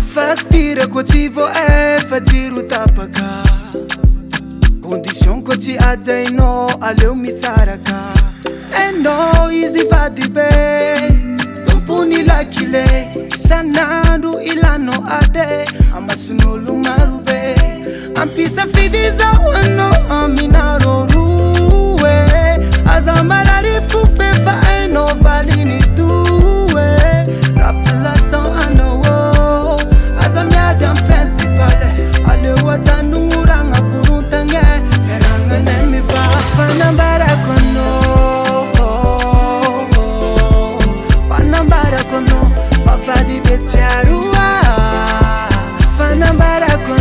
Factura ko tsy voaefa jiro tapaka condition ko tsy ajainao aleo misaraka enao izy vady be tompony lakile isanandro ilanao ade amason'olo maro be ampisafidy zaho anao aminareo roe aza marary fofefa enao valiny doe rapalasan anao aza miady am principal aleo ajanognoragna korontagne fiaragnane miva fanambarako anao vavady be tsiaroa fanambarako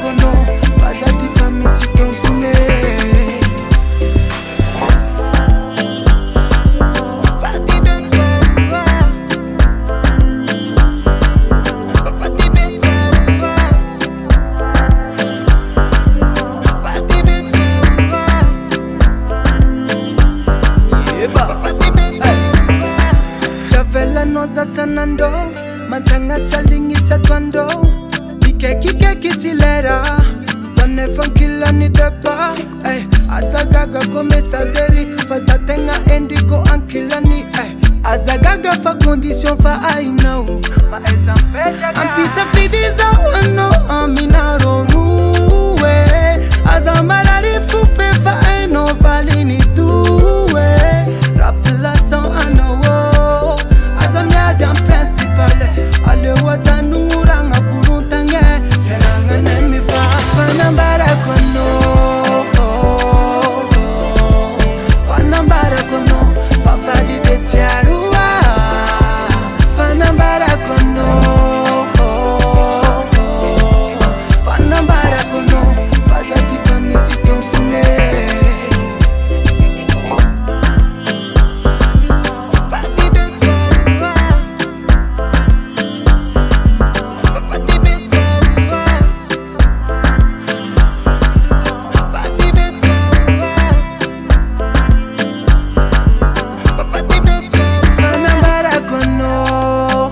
anao vaza ty fa misy tompone vady be tsiaroa vavady be tsiaroa vady be tsiaroa Chavela zasanando mantsagna chalingi chatwando Kikeki chilera Zane fankila ni depa Azagaga come sazeri Fazatenga endigo ankilani Azagaga fa condition fa ainao Ampisa fidiza wano aminaro ruwe Azamarari fufe fa eno valini duwe Rapalasan anawo Azamyadi am principal Aleo ajanognoragna korontagne fiaragnane miva fanambarako anao vavady be tsiaroa fanambarako anao vaza ty fa misy tompone vady be tsiaroa vavady be tsiaroa vady be tsiaroa vavady be tsiaroa fanambarako anao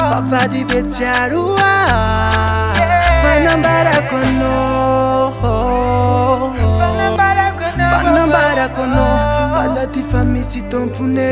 vavady be tsiaroa fanambarako anao vaza ty fa misy tompone